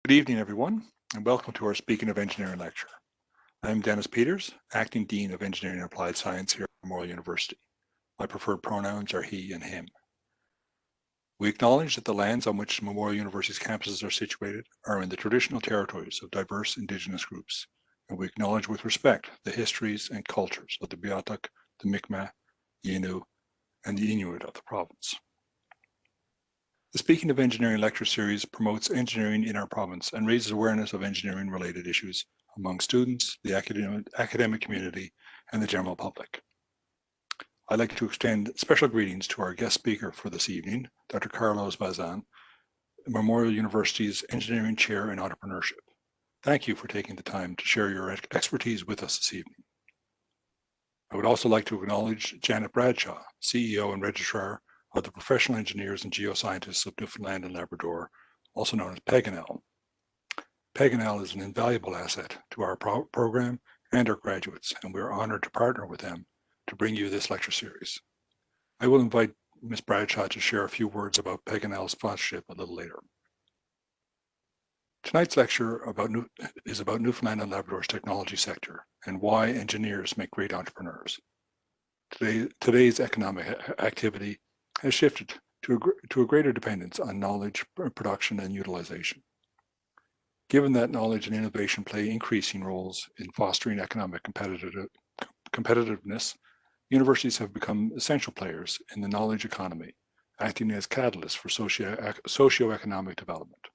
Good evening, everyone, and welcome to our Speaking of Engineering lecture. I'm Dennis Peters, Acting Dean of Engineering and Applied Science here at Memorial University. My preferred pronouns are he and him. We acknowledge that the lands on which Memorial University's campuses are situated are in the traditional territories of diverse Indigenous groups, and we acknowledge with respect the histories and cultures of the Beothuk, the Mi'kmaq, the Innu, and the Inuit of the province. The Speaking of Engineering lecture series promotes engineering in our province and raises awareness of engineering-related issues among students, the academic community, and the general public. I'd like to extend special greetings to our guest speaker for this evening, Dr. Carlos Bazan, Memorial University's Engineering Chair in Entrepreneurship. Thank you for taking the time to share your expertise with us this evening. I would also like to acknowledge Janet Bradshaw, CEO and Registrar of the Professional Engineers and Geoscientists of Newfoundland and Labrador, also known as PEGNL. PEGNL is an invaluable asset to our program and our graduates, and we are honored to partner with them to bring you this lecture series. I will invite Ms. Bradshaw to share a few words about PEGNL's sponsorship a little later. Tonight's lecture is about Newfoundland and Labrador's technology sector and why engineers make great entrepreneurs. Today's economic activity has shifted to a greater dependence on knowledge, production, and utilization. Given that knowledge and innovation play increasing roles in fostering economic competitiveness, universities have become essential players in the knowledge economy, acting as catalysts for socioeconomic development.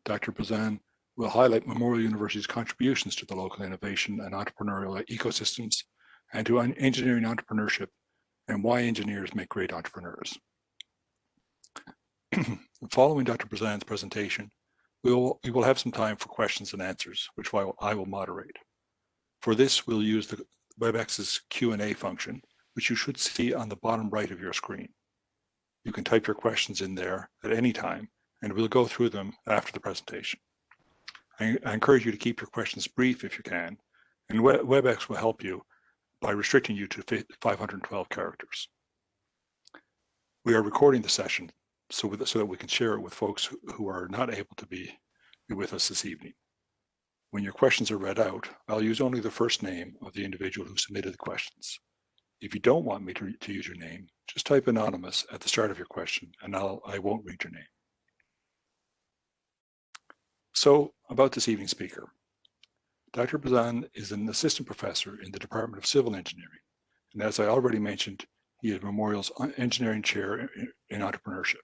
Dr. Bazan will highlight Memorial University's contributions to the local innovation and entrepreneurial ecosystems and to engineering entrepreneurship and why engineers make great entrepreneurs. Following Dr. Bazan's presentation, we will have some time for questions and answers, which I will moderate. For this, we'll use the WebEx's Q&A function, which you should see on the bottom right of your screen. You can type your questions in there at any time, and we'll go through them after the presentation. I encourage you to keep your questions brief if you can, and WebEx will help you by restricting you to 512 characters. We are recording the session so that we can share it with folks who are not able to be with us this evening. When your questions are read out, I'll use only the first name of the individual who submitted the questions. If you don't want me to use your name, just type anonymous at the start of your question and I won't read your name. So about this evening's speaker. Dr. Bazan is an assistant professor in the Department of Civil Engineering, and as I already mentioned, he is Memorial's Engineering Chair in Entrepreneurship.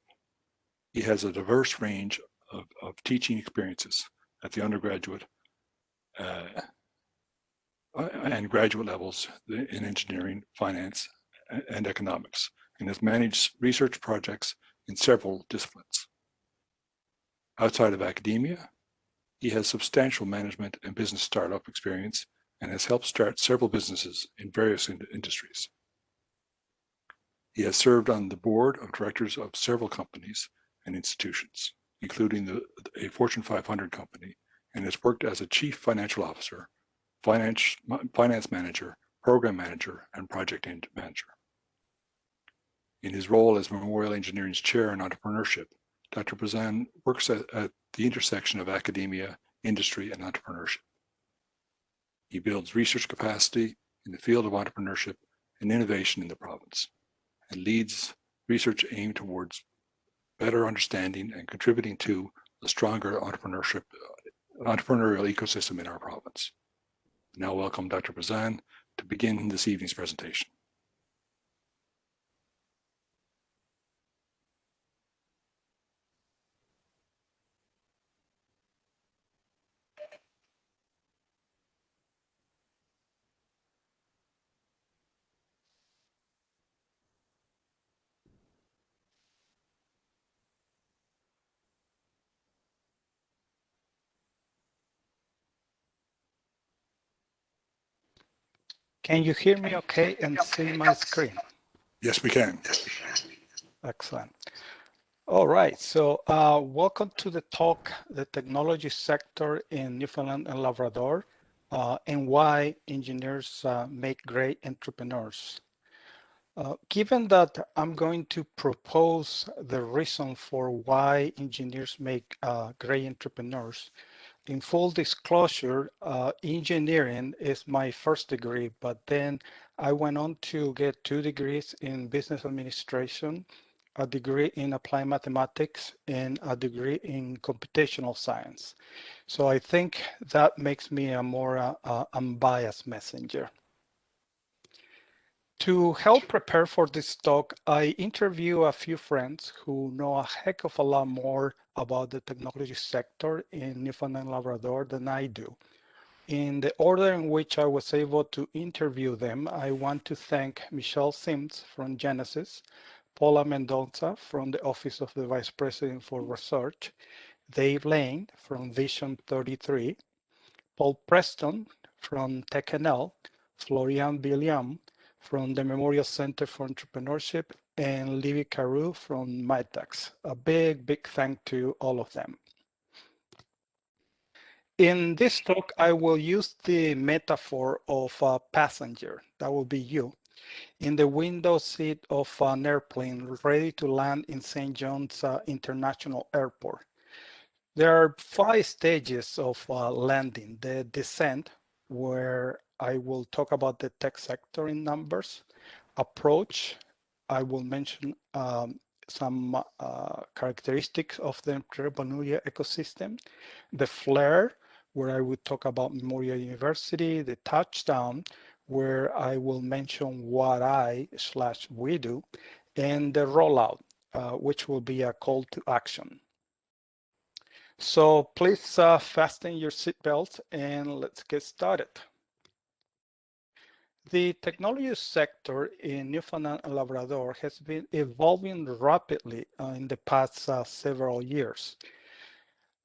He has a diverse range of teaching experiences at the undergraduate and graduate levels in engineering, finance, and economics, and has managed research projects in several disciplines. Outside of academia, he has substantial management and business startup experience and has helped start several businesses in various industries. He has served on the board of directors of several companies and institutions, including a Fortune 500 company, and has worked as a chief financial officer, finance manager, program manager, and project manager. In his role as Memorial Engineering's Chair in Entrepreneurship, Dr. Bazan works at the intersection of academia, industry, and entrepreneurship. He builds research capacity in the field of entrepreneurship and innovation in the province, and leads research aimed towards better understanding and contributing to a stronger entrepreneurial ecosystem in our province. Now welcome Dr. Bazan to begin this evening's presentation. Can you hear me okay and see my screen? Yes, we can. Excellent. All right, so welcome to the talk, the technology sector in Newfoundland and Labrador, and why engineers make great entrepreneurs. Given that I'm going to propose the reason for why engineers make great entrepreneurs, in full disclosure, engineering is my first degree, but then I went on to get 2 degrees in business administration, a degree in applied mathematics, and a degree in computational science. So I think that makes me a more unbiased messenger. To help prepare for this talk, I interview a few friends who know a heck of a lot more about the technology sector in Newfoundland and Labrador than I do. In the order in which I was able to interview them, I want to thank Michelle Sims from Genesis, Paula Mendoza from the Office of the Vice President for Research, Dave Lane from Vision 33, Paul Preston from TechNL, Florian William from the Memorial Center for Entrepreneurship, and Livy Carew from MyTax. A big thank to all of them. In this talk, I will use the metaphor of a passenger, that will be you, in the window seat of an airplane ready to land in St. John's International Airport. There are 5 stages of landing. The descent, where I will talk about the tech sector in numbers. Approach, I will mention some characteristics of the entrepreneurial ecosystem. The flare, where I would talk about Memorial University. The touchdown, where I will mention what I/we do. And the rollout, which will be a call to action. So please fasten your seatbelts and let's get started. The technology sector in Newfoundland and Labrador has been evolving rapidly in the past several years.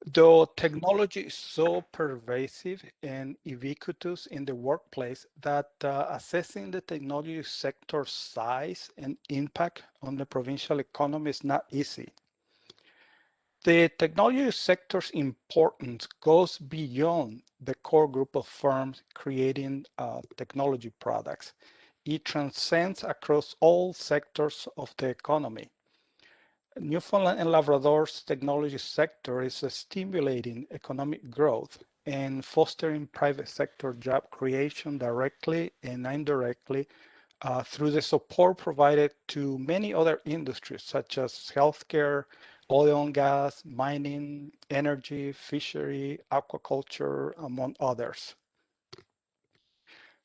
Though technology is so pervasive and ubiquitous in the workplace that assessing the technology sector's size and impact on the provincial economy is not easy. The technology sector's importance goes beyond the core group of firms creating technology products. It transcends across all sectors of the economy. Newfoundland and Labrador's technology sector is stimulating economic growth and fostering private sector job creation directly and indirectly through the support provided to many other industries such as healthcare, oil and gas, mining, energy, fishery, aquaculture, among others.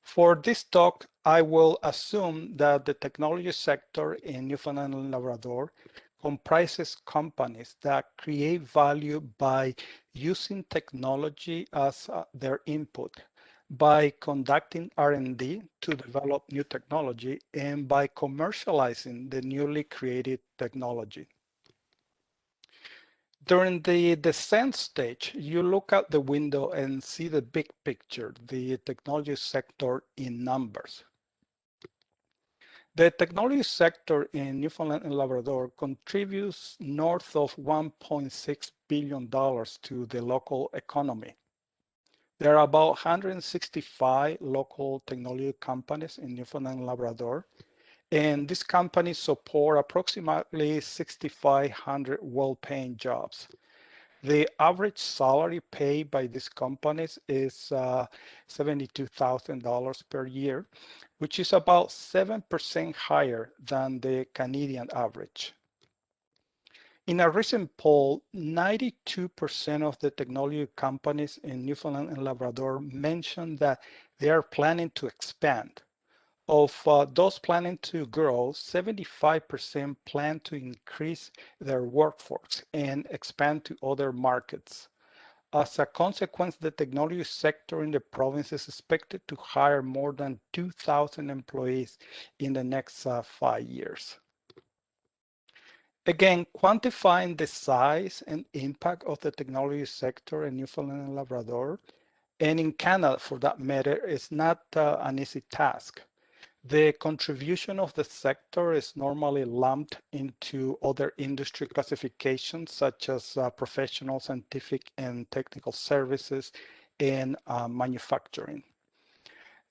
For this talk, I will assume that the technology sector in Newfoundland and Labrador comprises companies that create value by using technology as their input, by conducting R&D to develop new technology, and by commercializing the newly created technology. During the descent stage, you look out the window and see the big picture, the technology sector in numbers. The technology sector in Newfoundland and Labrador contributes north of $1.6 billion to the local economy. There are about 165 local technology companies in Newfoundland and Labrador, and these companies support approximately 6,500 well-paying jobs. The average salary paid by these companies is $72,000 per year, which is about 7% higher than the Canadian average. In a recent poll, 92% of the technology companies in Newfoundland and Labrador mentioned that they are planning to expand. Of those planning to grow, 75% plan to increase their workforce and expand to other markets. As a consequence, the technology sector in the province is expected to hire more than 2,000 employees in the next 5 years. Again, quantifying the size and impact of the technology sector in Newfoundland and Labrador, and in Canada for that matter, is not an easy task. The contribution of the sector is normally lumped into other industry classifications such as professional, scientific, and technical services and manufacturing.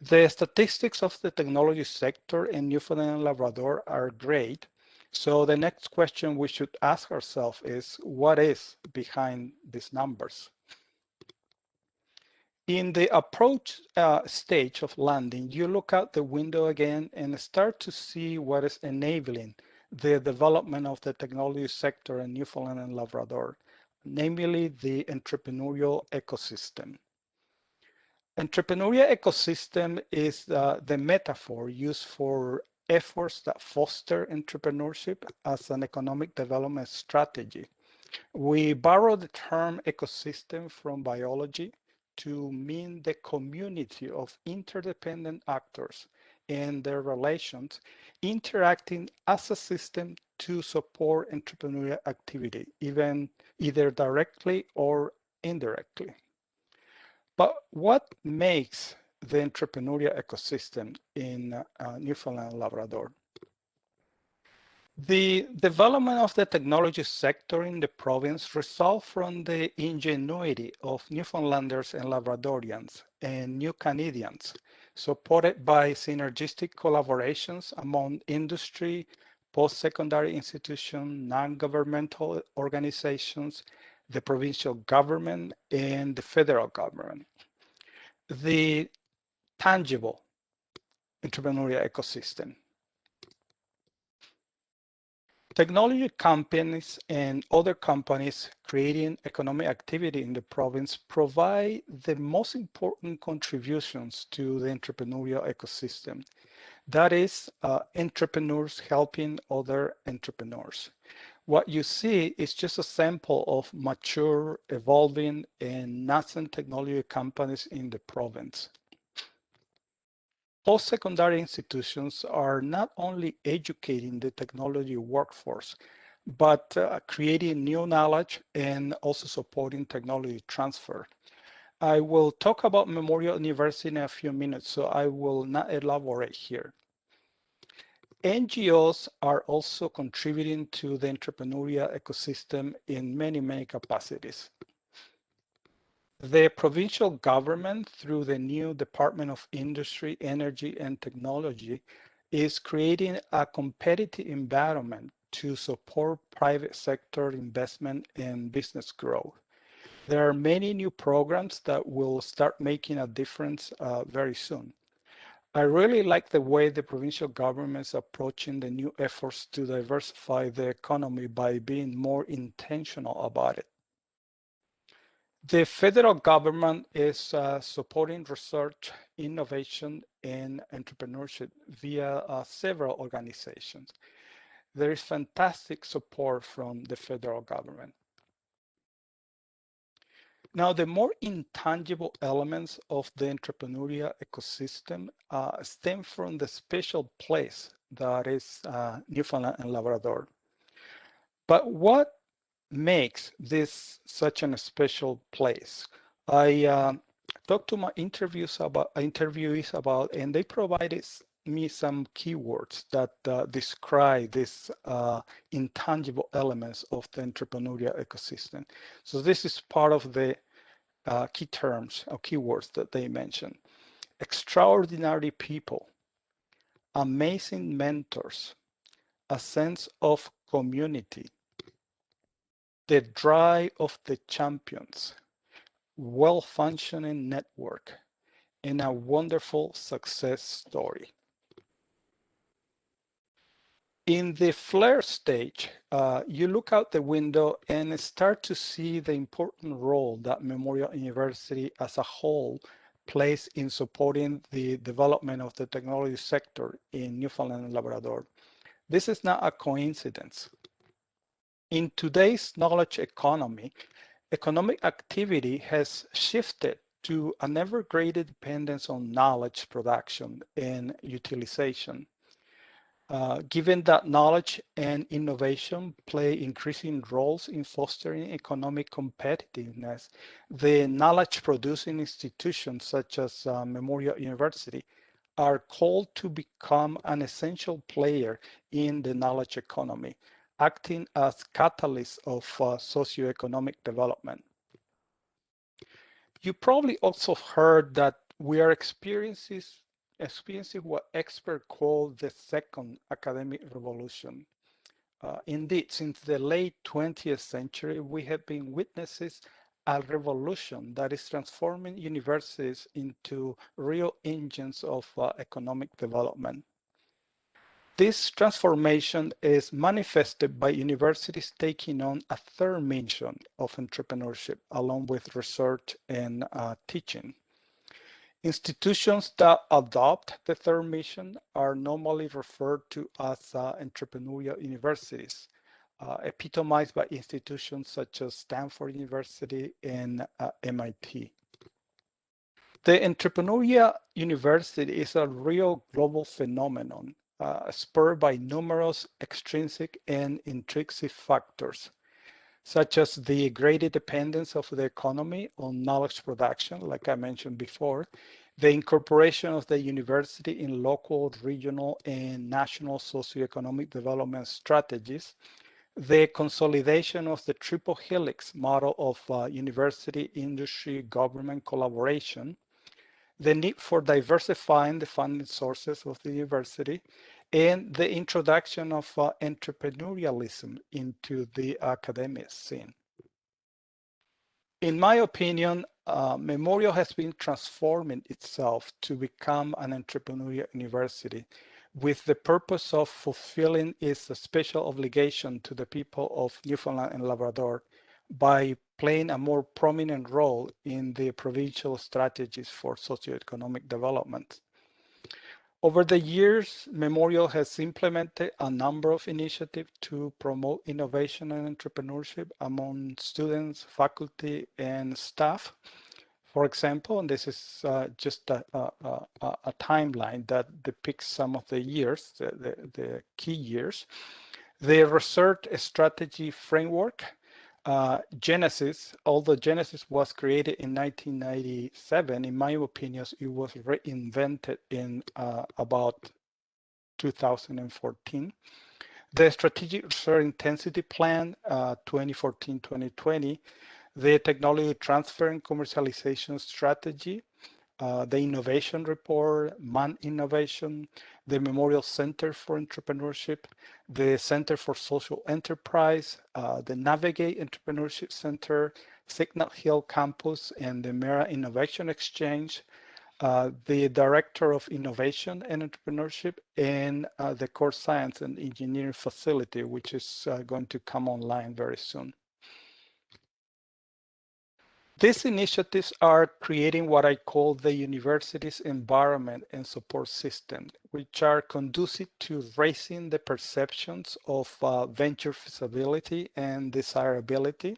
The statistics of the technology sector in Newfoundland and Labrador are great. So the next question we should ask ourselves is, what is behind these numbers? In the approach stage of landing, you look out the window again and start to see what is enabling the development of the technology sector in Newfoundland and Labrador, namely the entrepreneurial ecosystem. Entrepreneurial ecosystem is the metaphor used for efforts that foster entrepreneurship as an economic development strategy. We borrow the term ecosystem from biology to mean the community of interdependent actors and their relations interacting as a system to support entrepreneurial activity, either directly or indirectly. But what makes the entrepreneurial ecosystem in Newfoundland and Labrador? The development of the technology sector in the province results from the ingenuity of Newfoundlanders and Labradorians and New Canadians, supported by synergistic collaborations among industry, post-secondary institutions, non-governmental organizations, the provincial government, and the federal government. The tangible entrepreneurial ecosystem. Technology companies and other companies creating economic activity in the province provide the most important contributions to the entrepreneurial ecosystem. That is, entrepreneurs helping other entrepreneurs. What you see is just a sample of mature, evolving, and nascent technology companies in the province. Post-secondary institutions are not only educating the technology workforce, but creating new knowledge and also supporting technology transfer. I will talk about Memorial University in a few minutes, so I will not elaborate here. NGOs are also contributing to the entrepreneurial ecosystem in many capacities. The provincial government, through the new Department of Industry, Energy and Technology, is creating a competitive environment to support private sector investment and business growth. There are many new programs that will start making a difference very soon. I really like the way the provincial government is approaching the new efforts to diversify the economy by being more intentional about it. The federal government is supporting research, innovation, and entrepreneurship via several organizations. There is fantastic support from the federal government. Now, the more intangible elements of the entrepreneurial ecosystem stem from the special place that is Newfoundland and Labrador. But what makes this such a special place? I talked to my interviewees about, and they provided me some keywords that describe these intangible elements of the entrepreneurial ecosystem. So this is part of the key terms or keywords that they mentioned. Extraordinary people, amazing mentors, a sense of community, the drive of the champions, well-functioning network, and a wonderful success story. In the flare stage, you look out the window and start to see the important role that Memorial University as a whole plays in supporting the development of the technology sector in Newfoundland and Labrador. This is not a coincidence. In today's knowledge economy, economic activity has shifted to an ever greater dependence on knowledge production and utilization. Given that knowledge and innovation play increasing roles in fostering economic competitiveness, the knowledge producing institutions such as Memorial University are called to become an essential player in the knowledge economy, acting as catalysts of socioeconomic development. You probably also heard that we are experiencing experiencing what experts call the second academic revolution. Indeed, since the late 20th century, we have been witnesses a revolution that is transforming universities into real engines of economic development. This transformation is manifested by universities taking on a third mission of entrepreneurship, along with research and teaching. Institutions that adopt the third mission are normally referred to as entrepreneurial universities, epitomized by institutions such as Stanford University and MIT. The entrepreneurial university is a real global phenomenon, spurred by numerous extrinsic and intrinsic factors, such as the greater dependence of the economy on knowledge production, like I mentioned before, the incorporation of the university in local, regional, and national socioeconomic development strategies, the consolidation of the triple helix model of university, industry, government collaboration, the need for diversifying the funding sources of the university, and the introduction of entrepreneurialism into the academic scene. In my opinion, Memorial has been transforming itself to become an entrepreneurial university with the purpose of fulfilling its special obligation to the people of Newfoundland and Labrador by playing a more prominent role in the provincial strategies for socioeconomic development. Over the years, Memorial has implemented a number of initiatives to promote innovation and entrepreneurship among students, faculty, and staff. For example, and this is just a timeline that depicts some of the years, the key years. The research strategy framework, Genesis, although Genesis was created in 1997, in my opinion, it was reinvented in about 2014. The Strategic Research Intensity Plan, 2014-2020, the Technology Transfer and Commercialization Strategy, the Innovation Report, MAN Innovation, the Memorial Center for Entrepreneurship, the Center for Social Enterprise, the Navigate Entrepreneurship Center, Signal Hill Campus, and the Mera Innovation Exchange, the Director of Innovation and Entrepreneurship, and the Core Science and Engineering Facility, which is going to come online very soon. These initiatives are creating what I call the university's environment and support system, which are conducive to raising the perceptions of venture feasibility and desirability,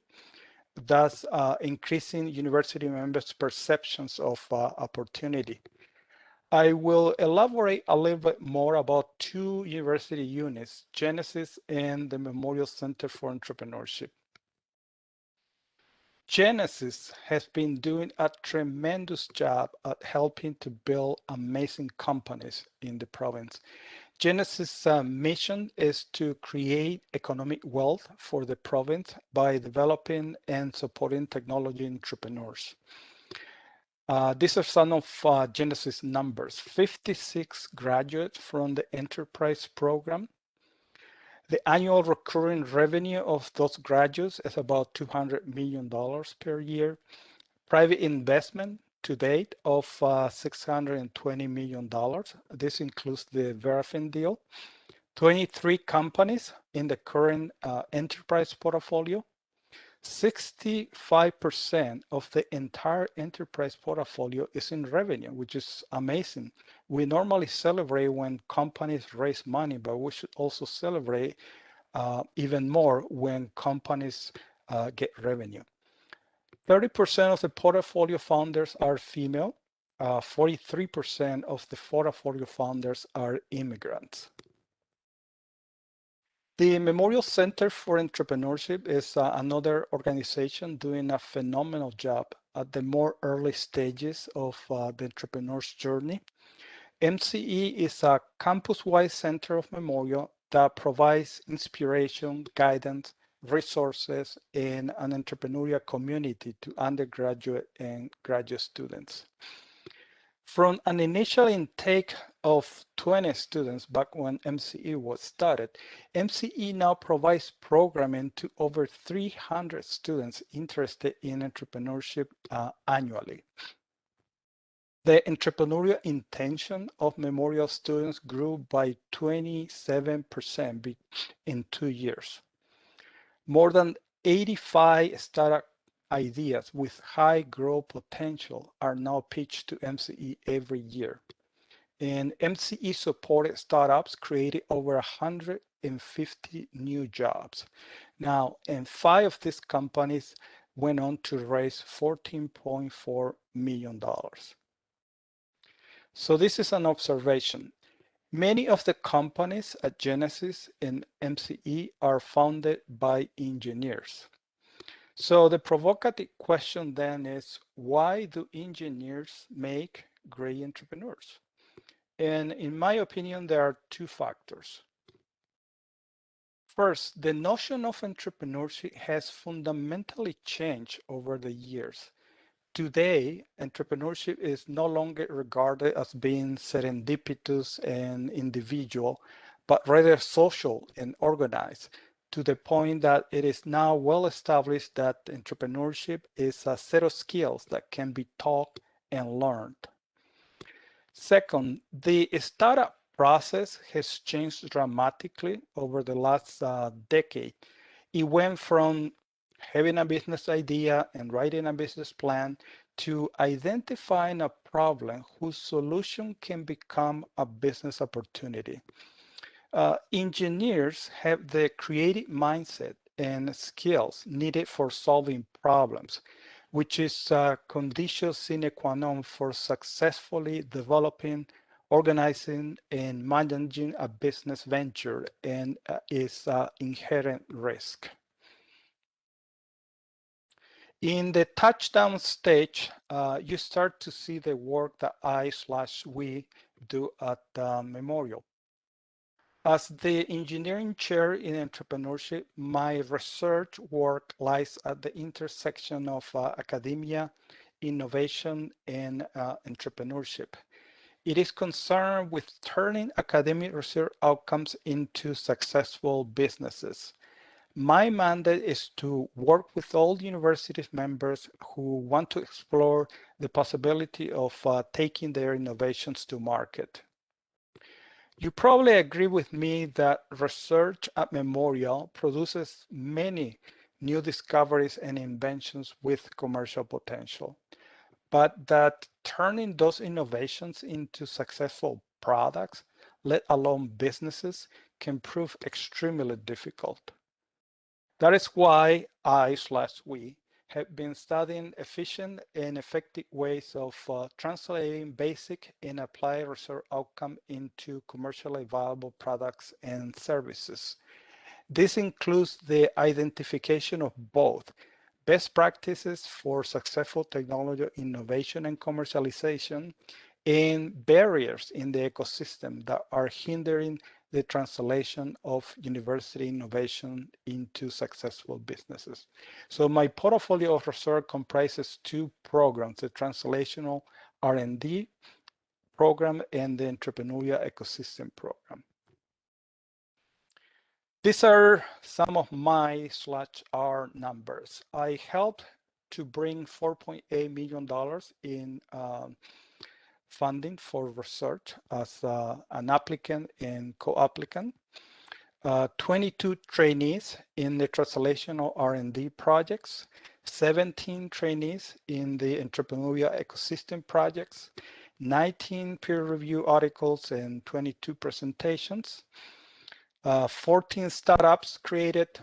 thus increasing university members' perceptions of opportunity. I will elaborate a little bit more about two university units, Genesis and the Memorial Center for Entrepreneurship. Genesis has been doing a tremendous job at helping to build amazing companies in the province. Genesis' mission is to create economic wealth for the province by developing and supporting technology entrepreneurs. These are some of Genesis numbers: 56 graduates from the enterprise program. The annual recurring revenue of those graduates is about $200 million per year. Private investment to date of $620 million. This includes the Verafin deal. 23 companies in the current enterprise portfolio. 65% of the entire enterprise portfolio is in revenue, which is amazing. We normally celebrate when companies raise money, but we should also celebrate even more when companies get revenue. 30% of the portfolio founders are female. 43% of the portfolio founders are immigrants. The Memorial Center for Entrepreneurship is another organization doing a phenomenal job at the more early stages of the entrepreneur's journey. MCE is a campus-wide center of Memorial that provides inspiration, guidance, resources, and an entrepreneurial community to undergraduate and graduate students. From an initial intake of 20 students back when MCE was started, MCE now provides programming to over 300 students interested in entrepreneurship annually. The entrepreneurial intention of Memorial students grew by 27% in 2 years. More than 85 startup ideas with high growth potential are now pitched to MCE every year. And MCE supported startups created over 150 new jobs. Now, and 5 of these companies went on to raise $14.4 million. So this is an observation. Many of the companies at Genesis and MCE are founded by engineers. So the provocative question then is, why do engineers make great entrepreneurs? And in my opinion, there are 2 factors. First, the notion of entrepreneurship has fundamentally changed over the years. Today, entrepreneurship is no longer regarded as being serendipitous and individual, but rather social and organized, to the point that it is now well established that entrepreneurship is a set of skills that can be taught and learned. Second, the startup process has changed dramatically over the last decade. It went from having a business idea and writing a business plan to identifying a problem whose solution can become a business opportunity. Engineers have the creative mindset and skills needed for solving problems, which is a condition sine qua non for successfully developing, organizing, and managing a business venture, and is inherent risk. In the touchdown stage, you start to see the work that I/we do at Memorial. As the engineering chair in entrepreneurship, my research work lies at the intersection of academia, innovation, and entrepreneurship. It is concerned with turning academic research outcomes into successful businesses. My mandate is to work with all universities members who want to explore the possibility of taking their innovations to market. You probably agree with me that research at Memorial produces many new discoveries and inventions with commercial potential, but that turning those innovations into successful products, let alone businesses, can prove extremely difficult. That is why I/we have been studying efficient and effective ways of translating basic and applied research outcome into commercially viable products and services. This includes the identification of both best practices for successful technology innovation and commercialization, and barriers in the ecosystem that are hindering the translation of university innovation into successful businesses. So my portfolio of research comprises 2 programs, the translational R&D program and the entrepreneurial ecosystem program. These are some of my/our numbers. I helped to bring $4.8 million in funding for research as an applicant and co-applicant. 22 trainees in the translational R&D projects, 17 trainees in the entrepreneurial ecosystem projects, 19 peer review articles and 22 presentations, 14 startups created,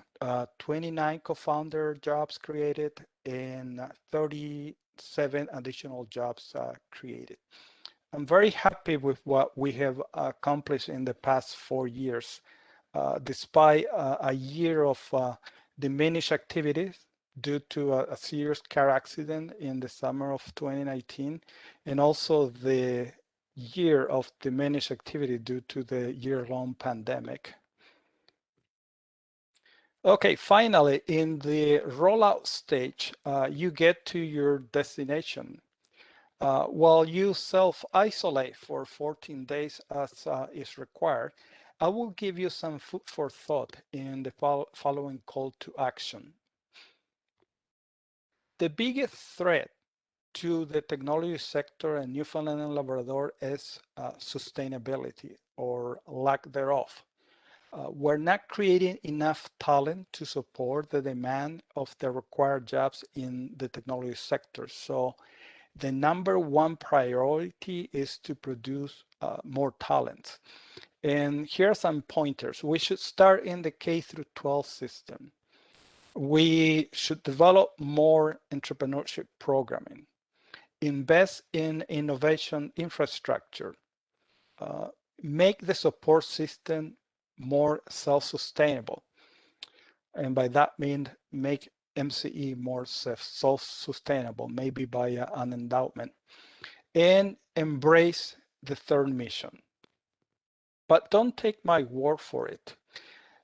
29 co-founder jobs created, and 37 additional jobs created. I'm very happy with what we have accomplished in the past 4 years, despite a year of diminished activities due to a serious car accident in the summer of 2019, and also the year of diminished activity due to the year-long pandemic. Okay, finally, in the rollout stage, you get to your destination. While you self-isolate for 14 days as is required, I will give you some food for thought in the following call to action. The biggest threat to the technology sector in Newfoundland and Labrador is sustainability or lack thereof. We're not creating enough talent to support the demand of the required jobs in the technology sector. So the number one priority is to produce more talent. And here are some pointers. We should start in the K through 12 system. We should develop more entrepreneurship programming, invest in innovation infrastructure, uh, make the support system more self-sustainable. And by that mean make MCE more self-sustainable, maybe by an endowment, and embrace the third mission. But don't take my word for it.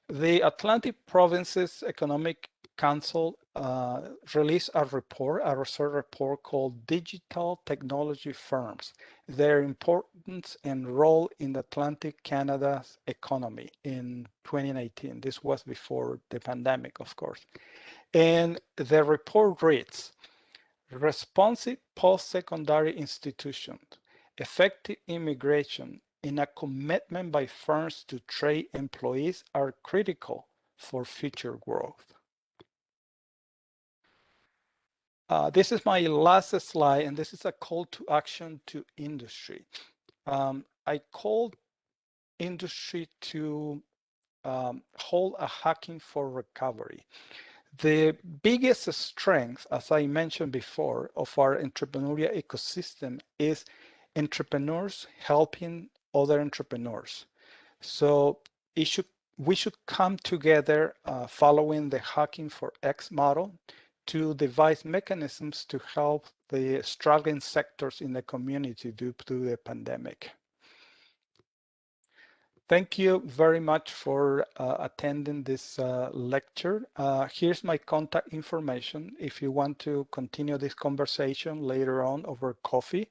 The Atlantic Provinces Economic Council released a research report called Digital Technology Firms, Their Importance and Role in Atlantic Canada's Economy in 2019. This was before the pandemic, of course. And the report reads, responsive post-secondary institutions, effective immigration, and a commitment by firms to train employees are critical for future growth. This is my last slide, and this is a call to action to industry. I called industry to hold a hacking for recovery. The biggest strength, as I mentioned before, of our entrepreneurial ecosystem is entrepreneurs helping other entrepreneurs. So we should come together following the Hacking for X model to devise mechanisms to help the struggling sectors in the community due to the pandemic. Thank you very much for attending this lecture. Here's my contact information if you want to continue this conversation later on over coffee,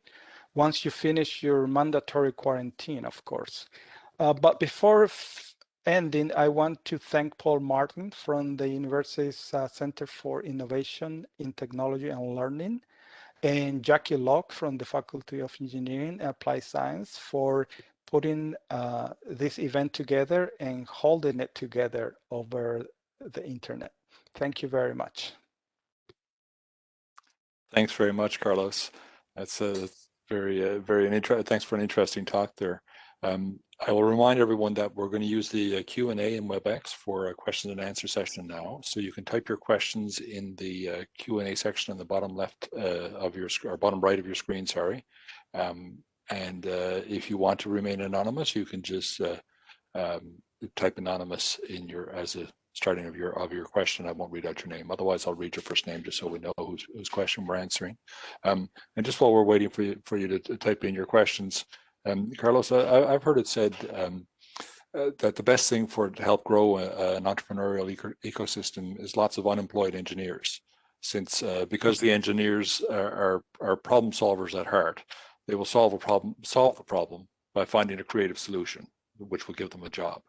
once you finish your mandatory quarantine, of course. But before ending, I want to thank Paul Martin from the university's Center for Innovation in Technology and Learning, and Jackie Locke from the Faculty of Engineering and Applied Science for putting this event together and holding it together over the internet. Thank you very much. Thanks very much, Carlos. That's a thanks for an interesting talk there. I will remind everyone that we're going to use the Q&A in WebEx for a question and answer session now. So you can type your questions in the Q&A section on the bottom left of your, or bottom right of your screen, sorry. And if you want to remain anonymous, you can just type anonymous in your, as a starting of your question. I won't read out your name. Otherwise, I'll read your first name just so we know whose question we're answering. And just while we're waiting for you to type in your questions, Carlos, I've heard it said that the best thing to help grow an entrepreneurial ecosystem is lots of unemployed engineers, since because the engineers are problem solvers at heart. They will solve a problem by finding a creative solution, which will give them a job.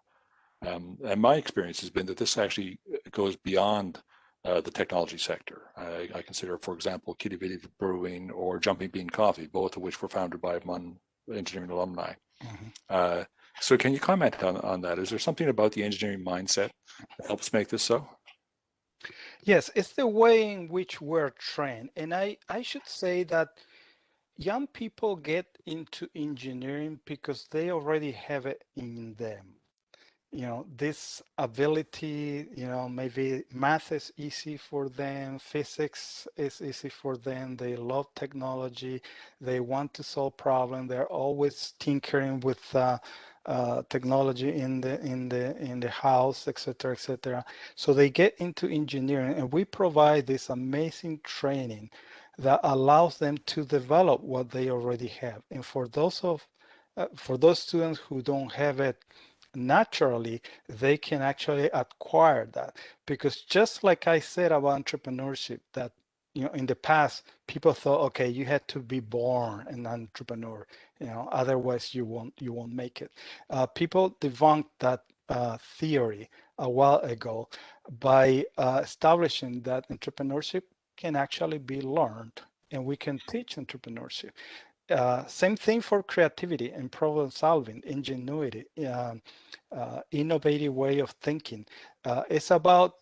And my experience has been that this actually goes beyond the technology sector. I consider, for example, Kitty Bitty Brewing or Jumping Bean Coffee, both of which were founded by engineering alumni. Mm-hmm. So can you comment on that? Is there something about the engineering mindset that helps make this so? Yes, it's the way in which we're trained. And I should say that young people get into engineering because they already have it in them. You know, this ability, you know, maybe math is easy for them, physics is easy for them, they love technology, they want to solve problems, they're always tinkering with technology in the house, etc., etc. So they get into engineering, and we provide this amazing training that allows them to develop what they already have. And for those students who don't have it naturally, they can actually acquire that, because just like I said about entrepreneurship, that in the past, people thought, okay, you had to be born an entrepreneur, otherwise you won't make it. People debunked that theory a while ago by establishing that entrepreneurship can actually be learned, and we can teach entrepreneurship. Same thing for creativity and problem solving, ingenuity, innovative way of thinking. It's about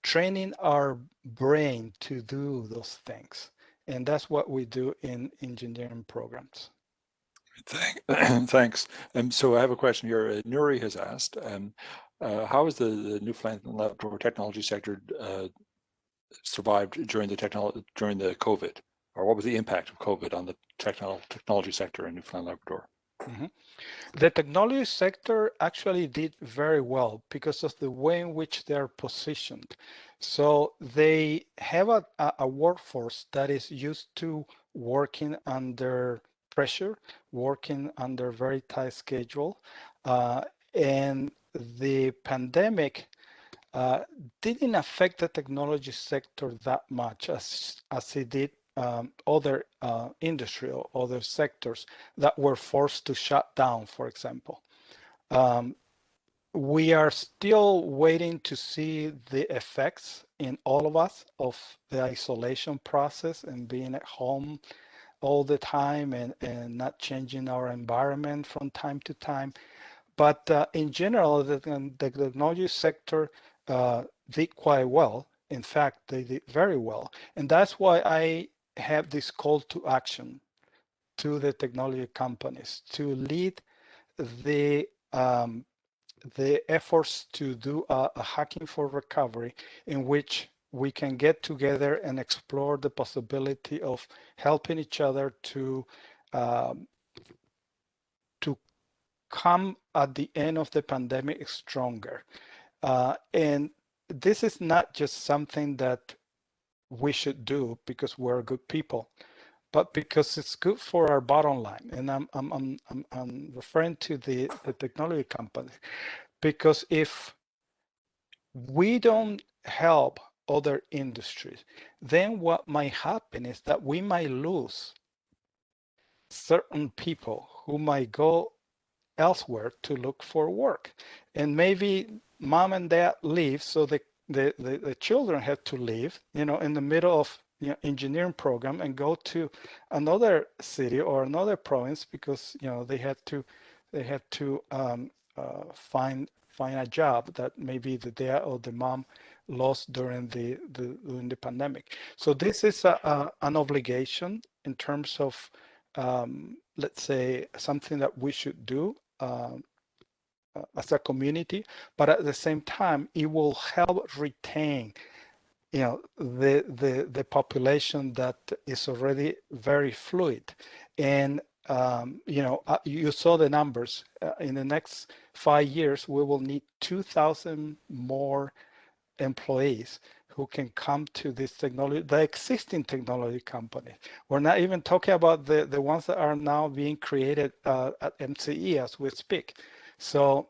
training our brain to do those things. And that's what we do in engineering programs. Thanks. So I have a question here. Nuri has asked, how has the Newfoundland Labrador technology sector survived during the COVID? Or what was the impact of COVID on the technology sector in Newfoundland Labrador? Mm-hmm. The technology sector actually did very well because of the way in which they're positioned. So they have a workforce that is used to working under pressure, working under very tight schedule. And the pandemic didn't affect the technology sector that much as it did other industry or other sectors that were forced to shut down, for example. We are still waiting to see the effects in all of us of the isolation process and being at home all the time and not changing our environment from time to time. But in general, the technology sector did quite well. In fact, they did very well. And that's why I have this call to action to the technology companies to lead the um, the efforts to do a hacking for recovery, in which we can get together and explore the possibility of helping each other um, to come at the end of the pandemic stronger. And this is not just something that we should do because we're good people, but because it's good for our bottom line. And I'm referring to the technology companies, because if we don't help other industries, then what might happen is that we might lose certain people who might go elsewhere to look for work. And maybe mom and dad leave, so the children have to leave, in the middle of engineering program and go to another city or another province because they had to find a job that maybe the dad or the mom lost during the pandemic. So this is an obligation in terms of let's say something that we should do as a community, but at the same time, it will help retain, the population that is already very fluid. And you saw the numbers. In the next 5 years, we will need 2,000 more employees who can come to this technology, the existing technology company. We're not even talking about the ones that are now being created at MCE as we speak. So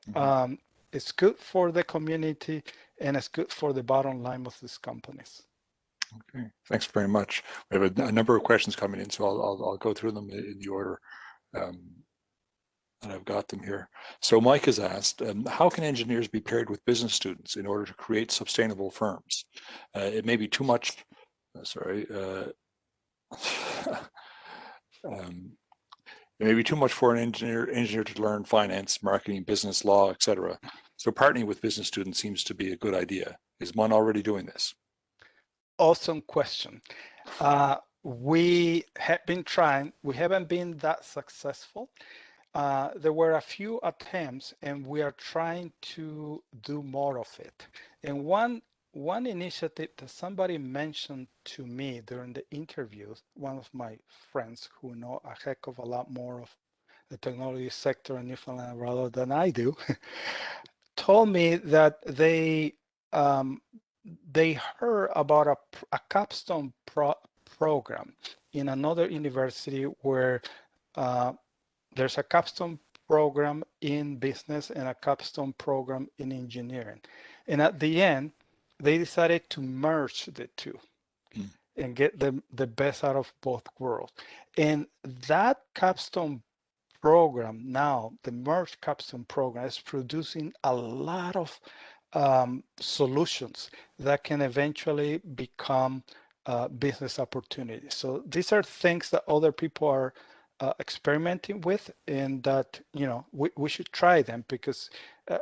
it's good for the community and it's good for the bottom line of these companies. Okay, thanks very much. We have a number of questions coming in, so I'll go through them in the order and I've got them here. So Mike has asked, how can engineers be paired with business students in order to create sustainable firms? It may be too much, it may be too much for an engineer to learn finance, marketing, business, law, etc. So partnering with business students seems to be a good idea. Is one already doing this? Awesome question. We have been trying, we haven't been that successful. There were a few attempts and we are trying to do more of it. And one initiative that somebody mentioned to me during the interviews, one of my friends who know a heck of a lot more of the technology sector in Newfoundland rather than I do, told me that they heard about a capstone program in another university where there's a capstone program in business and a capstone program in engineering. And at the end, they decided to merge the two. and get the best out of both worlds. And that capstone program now, the merge capstone program, is producing a lot of solutions that can eventually become business opportunities. So these are things that other people are experimenting with, and that we should try them, because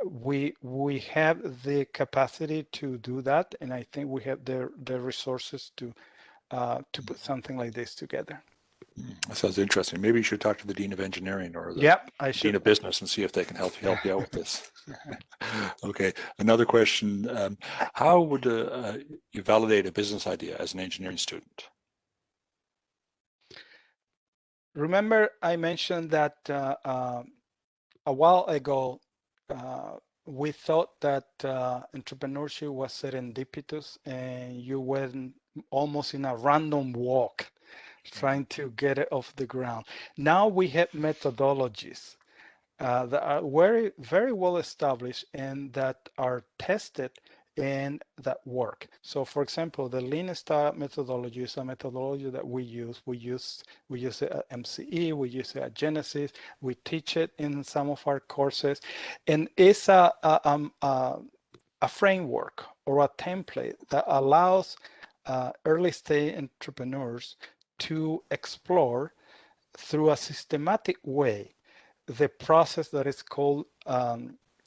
we have the capacity to do that, and I think we have the resources to put something like this together. That sounds interesting. Maybe you should talk to the Dean of Engineering or the Yep, I Dean should. of Business and see if they can help you out with this. Okay, another question. How would you validate a business idea as an engineering student? Remember, I mentioned that a while ago, we thought that entrepreneurship was serendipitous, and you went almost in a random walk trying to get it off the ground. Now we have methodologies that are very, very well established and that are tested and that work. So, for example, the Lean Startup methodology is a methodology that we use. We use it at MCE, we use it at Genesis, we teach it in some of our courses, and it's a framework or a template that allows early stage entrepreneurs to explore through a systematic way the process that is called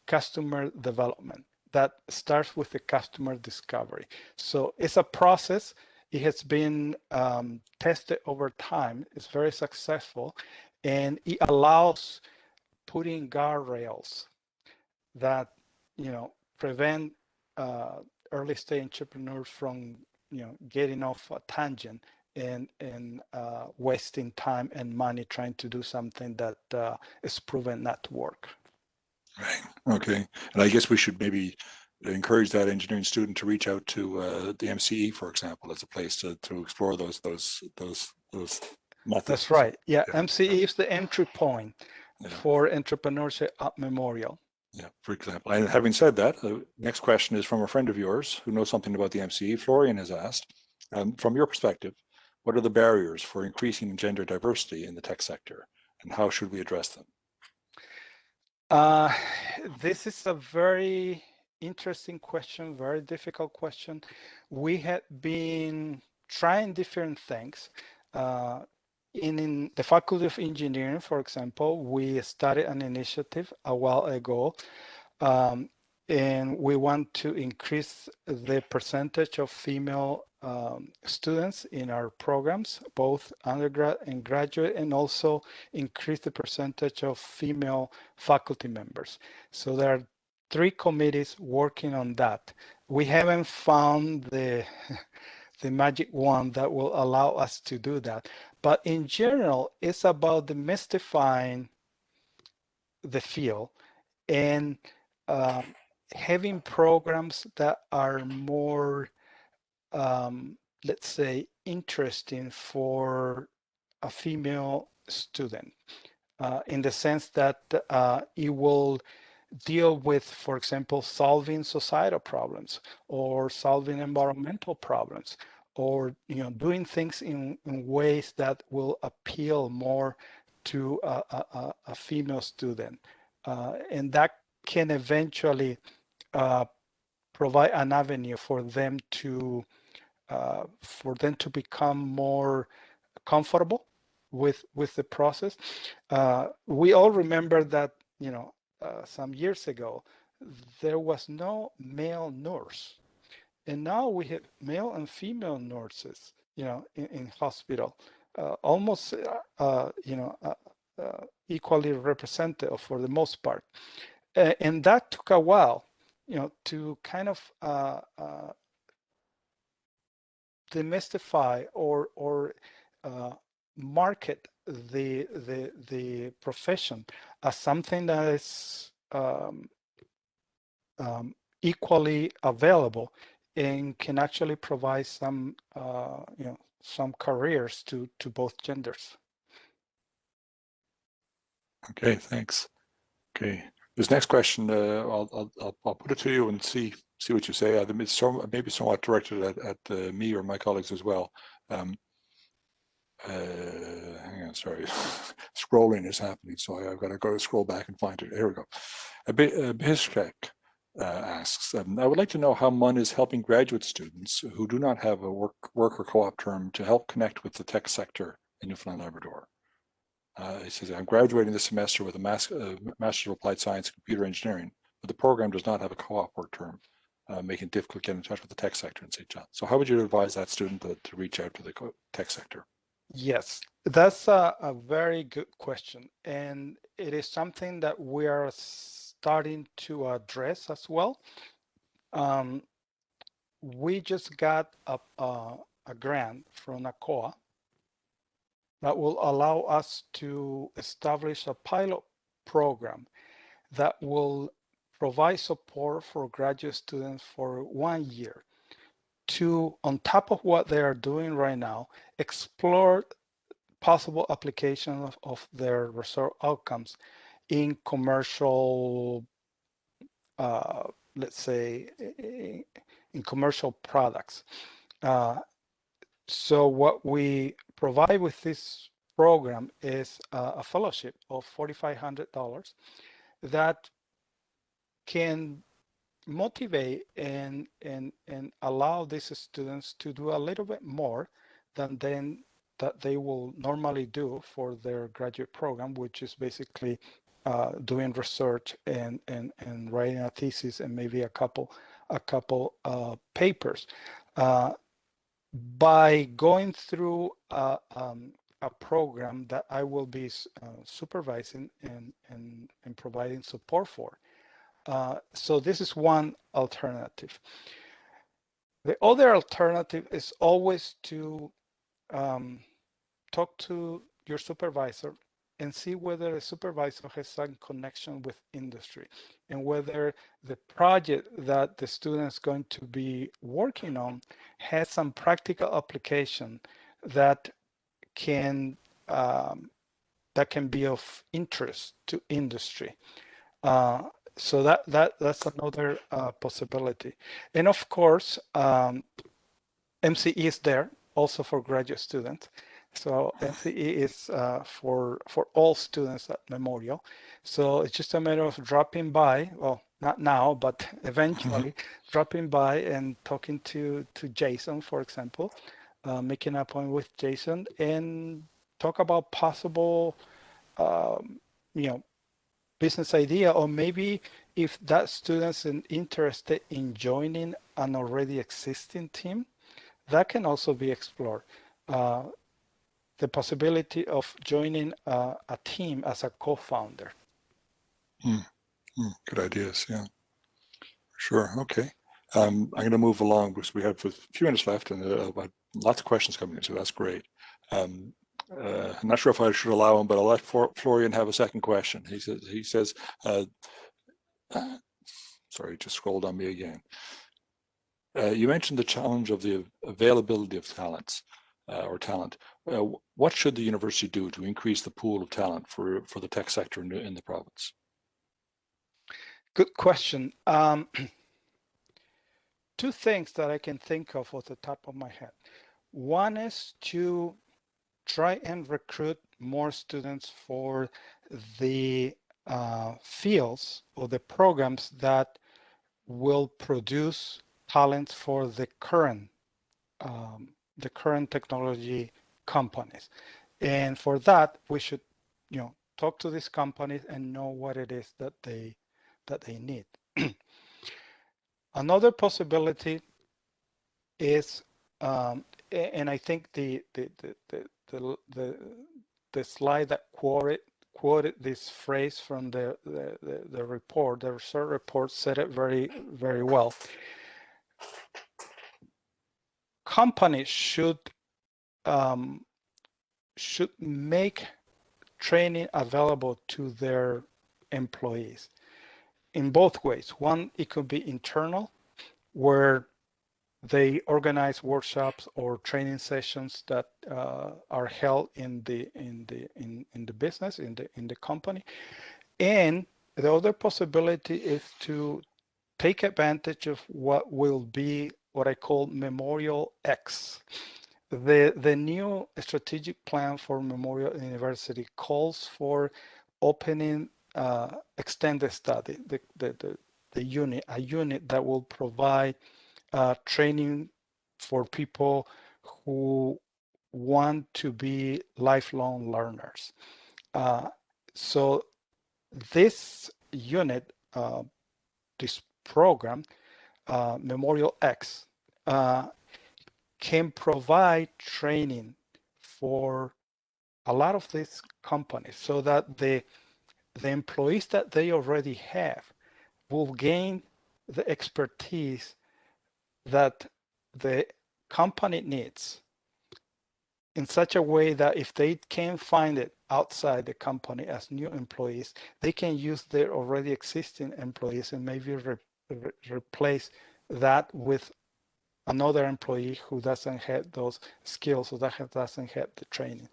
customer development, that starts with the customer discovery. So it's a process. It has been tested over time. It's very successful, and it allows putting guardrails that prevent early stage entrepreneurs from getting off a tangent and wasting time and money trying to do something that is proven not to work. Right. Okay. And I guess we should maybe encourage that engineering student to reach out to the MCE, for example, as a place to explore those methods. That's right. Yeah, Yeah. MCE is the entry point for entrepreneurship at Memorial. Yeah, for example. And having said that, the next question is from a friend of yours who knows something about the MCE. Florian has asked, from your perspective, what are the barriers for increasing gender diversity in the tech sector, and how should we address them? This is a very interesting question, very difficult question. We have been trying different things. In the Faculty of Engineering, for example, we started an initiative a while ago, and we want to increase the percentage of female students in our programs, both undergrad and graduate, and also increase the percentage of female faculty members. So there are 3 committees working on that. We haven't found the magic wand that will allow us to do that. But in general, it's about demystifying the field and having programs that are more, let's say, interesting for a female student, in the sense that it will deal with, for example, solving societal problems or solving environmental problems, or doing things in ways that will appeal more to a female student, and that can eventually provide an avenue for them to become more comfortable with the process. We all remember that some years ago there was no male nurse, and now we have male and female nurses in hospital, almost equally represented for the most part, and that took a while to kind of demystify or market the profession as something that is equally available and can actually provide some some careers to both genders. Okay, thanks. Okay, this next question, I'll put it to you and see what you say. It's maybe somewhat directed at me or my colleagues as well. Hang on, sorry. Scrolling is happening, so I've got to go scroll back and find it. Here we go. Bishkek asks, I would like to know how MUN is helping graduate students who do not have a work or co-op term to help connect with the tech sector in Newfoundland and Labrador. He says, I'm graduating this semester with a Master's of Applied Science and Computer Engineering, but the program does not have a co-op work term, making it difficult to get in touch with the tech sector in St. John. So how would you advise that student to reach out to the tech sector? Yes, that's a very good question. And it is something that we are starting to address as well. We just got a grant from NACOA that will allow us to establish a pilot program that will provide support for graduate students for 1 year to, on top of what they are doing right now, explore possible application of their research outcomes in commercial, let's say, in commercial products. So what we provide with this program is a fellowship of $4,500 that can motivate and allow these students to do a little bit more than that they will normally do for their graduate program, which is basically doing research and writing a thesis and maybe a couple papers. By going through a program that I will be supervising and providing support for. So this is one alternative. The other alternative is always to talk to your supervisor and see whether the supervisor has some connection with industry and whether the project that the student is going to be working on has some practical application that can be of interest to industry. So that's another possibility. And of course, MCE is there also for graduate students. So MCE is for all students at Memorial. So it's just a matter of dropping by, well, not now, but eventually dropping by and talking to Jason, for example, making an appointment with Jason and talk about possible, business idea, or maybe if that student's interested in joining an already existing team, that can also be explored. The possibility of joining a team as a co-founder. Good ideas, yeah. Sure, okay. I'm going to move along because we have a few minutes left and lots of questions coming in, so that's great. I'm not sure if I should allow him, but I'll let Florian have a second question. He says, sorry, just scrolled on me again. You mentioned the challenge of the availability of talents or talent. What should the university do to increase the pool of talent for the tech sector in the province? Good question. Two things that I can think of off the top of my head. One is to try and recruit more students for the fields or the programs that will produce talents for the current technology companies. And for that, we should, talk to these companies and know what it is that they need. Another possibility is, and I think the slide that quoted this phrase from the report, the research report, said it very, very well. Companies should make training available to their employees in both ways. One, it could be internal, where they organize workshops or training sessions that are held in the business, in the company. And the other possibility is to take advantage of what will be what I call Memorial X. the new strategic plan for Memorial University calls for opening extended study, the unit, a unit that will provide training for people who want to be lifelong learners. So this unit, this program, Memorial X, can provide training for a lot of these companies so that the employees that they already have will gain the expertise that the company needs in such a way that if they can find it outside the company as new employees, they can use their already existing employees and maybe replace that with another employee who doesn't have those skills or that doesn't have the training.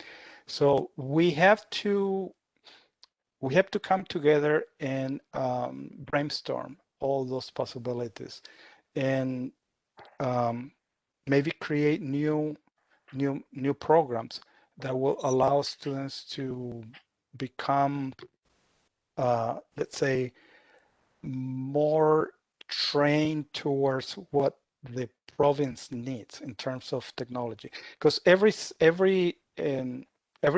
So we have to come together and brainstorm all those possibilities and maybe create new programs that will allow students to become, let's say, more trained towards what the province needs in terms of technology. Because every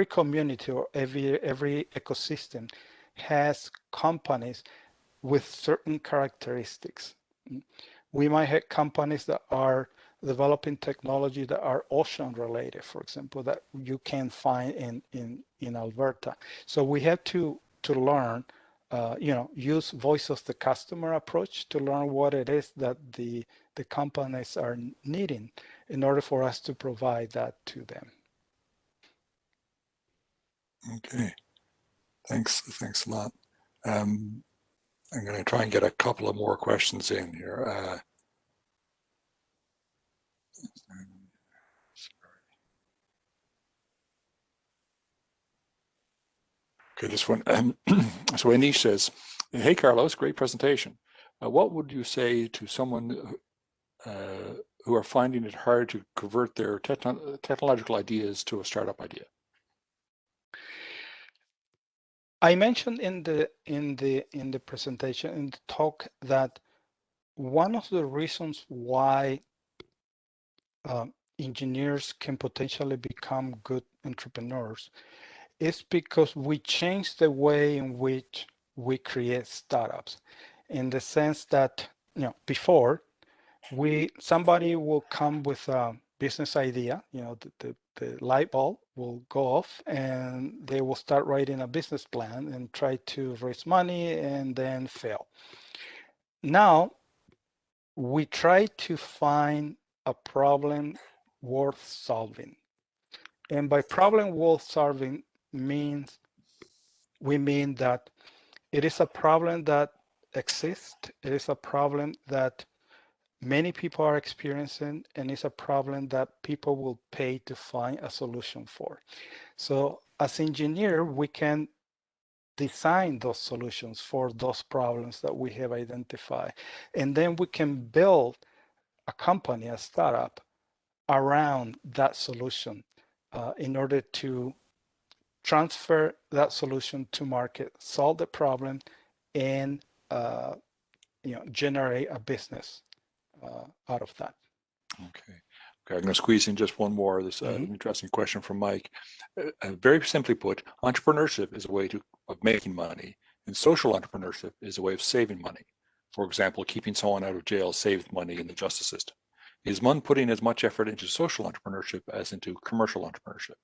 community or every ecosystem has companies with certain characteristics. We might have companies that are developing technology that are ocean related, for example, that you can find in Alberta. So we have to learn, use voice of the customer approach to learn what it is that the companies are needing in order for us to provide that to them. Okay, thanks a lot. I'm going to try and get a couple of more questions in here. Okay, this one. So Anish says, "Hey Carlos, great presentation. What would you say to someone who are finding it hard to convert their technological ideas to a startup idea?" I mentioned in the presentation, in the talk, that one of the reasons why engineers can potentially become good entrepreneurs is because we change the way in which we create startups, in the sense that, before, somebody will come with a business idea, the light bulb will go off and they will start writing a business plan and try to raise money and then fail. Now we try to find a problem worth solving. And by problem worth solving we mean that it is a problem that exists, it is a problem that many people are experiencing, and it's a problem that people will pay to find a solution for. So as engineer, we can design those solutions for those problems that we have identified. And then we can build a company, a startup, around that solution in order to transfer that solution to market, solve the problem, and generate a business out of that. Okay. Okay, I'm going to squeeze in just one more. This interesting question from Mike. Very simply put, entrepreneurship is a way of making money, and social entrepreneurship is a way of saving money. For example, keeping someone out of jail saves money in the justice system. Is one putting as much effort into social entrepreneurship as into commercial entrepreneurship?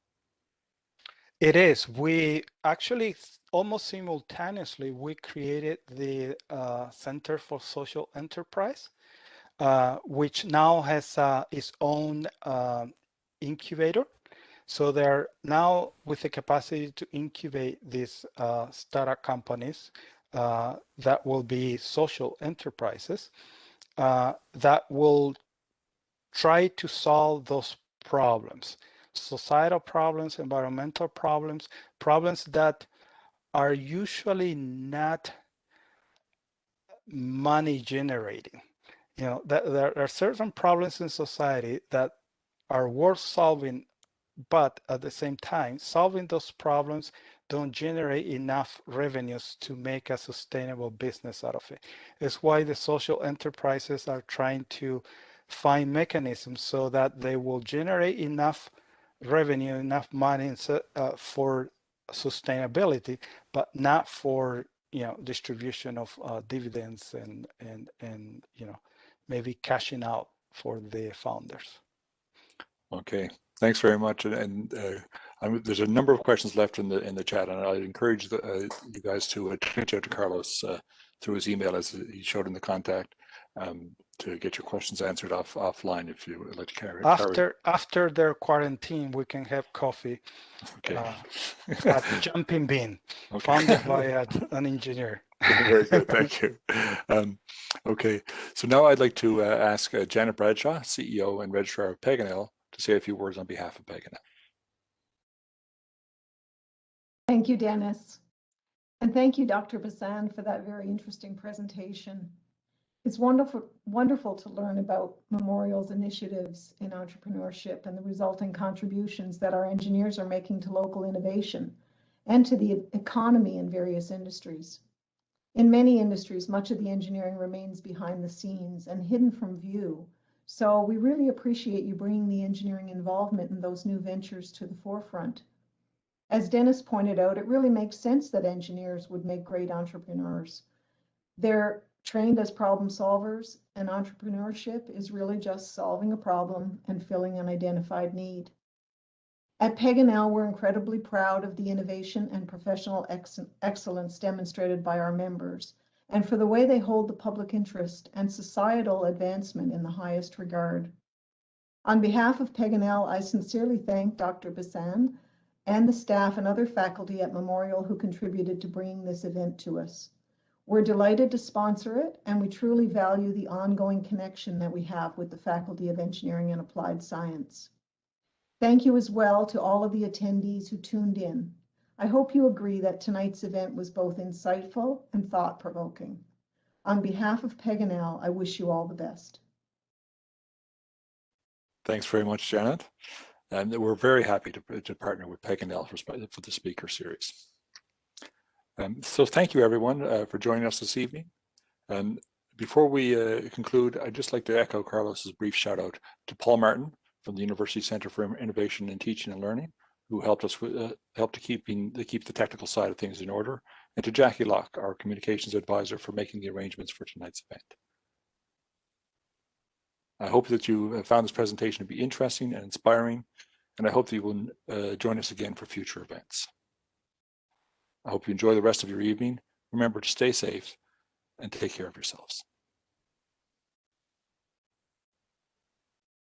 It is. We actually almost simultaneously we created the Center for Social Enterprise, which now has its own incubator. So they're now with the capacity to incubate these startup companies that will be social enterprises that will try to solve those problems, societal problems, environmental problems, problems that are usually not money generating. There are certain problems in society that are worth solving, but at the same time, solving those problems don't generate enough revenues to make a sustainable business out of it. It's why the social enterprises are trying to find mechanisms so that they will generate enough revenue, enough money for sustainability, but not for distribution of dividends and maybe cashing out for the founders. Okay, thanks very much. There's a number of questions left in the chat, and I'd encourage you guys to reach out to Carlos through his email, as he showed in the contact, to get your questions answered offline if you would like to carry. After their quarantine, we can have coffee. Okay. At Jumping Bean, okay. Founded by an engineer. Very good, thank you. Okay, so now I'd like to ask Janet Bradshaw, CEO and Registrar of Paganel, to say a few words on behalf of Paganel. Thank you, Dennis. And thank you, Dr. Bassan, for that very interesting presentation. It's wonderful to learn about Memorial's initiatives in entrepreneurship and the resulting contributions that our engineers are making to local innovation and to the economy in various industries. In many industries, much of the engineering remains behind the scenes and hidden from view. So we really appreciate you bringing the engineering involvement in those new ventures to the forefront. As Dennis pointed out, it really makes sense that engineers would make great entrepreneurs. They're trained as problem solvers, and entrepreneurship is really just solving a problem and filling an identified need. At Paganel, we're incredibly proud of the innovation and professional excellence demonstrated by our members, and for the way they hold the public interest and societal advancement in the highest regard. On behalf of Paganel, I sincerely thank Dr. Bassan and the staff and other faculty at Memorial who contributed to bringing this event to us. We're delighted to sponsor it, and we truly value the ongoing connection that we have with the Faculty of Engineering and Applied Science. Thank you as well to all of the attendees who tuned in. I hope you agree that tonight's event was both insightful and thought-provoking. On behalf of Paganel, I wish you all the best. Thanks very much, Janet. And we're very happy to partner with Paganel for the speaker series. So thank you, everyone, for joining us this evening. Before we conclude, I'd just like to echo Carlos's brief shout out to Paul Martin from the University Center for Innovation in Teaching and Learning, who helped us to keep the technical side of things in order, and to Jackie Locke, our communications advisor, for making the arrangements for tonight's event. I hope that you found this presentation to be interesting and inspiring, and I hope that you will join us again for future events. I hope you enjoy the rest of your evening. Remember to stay safe and take care of yourselves.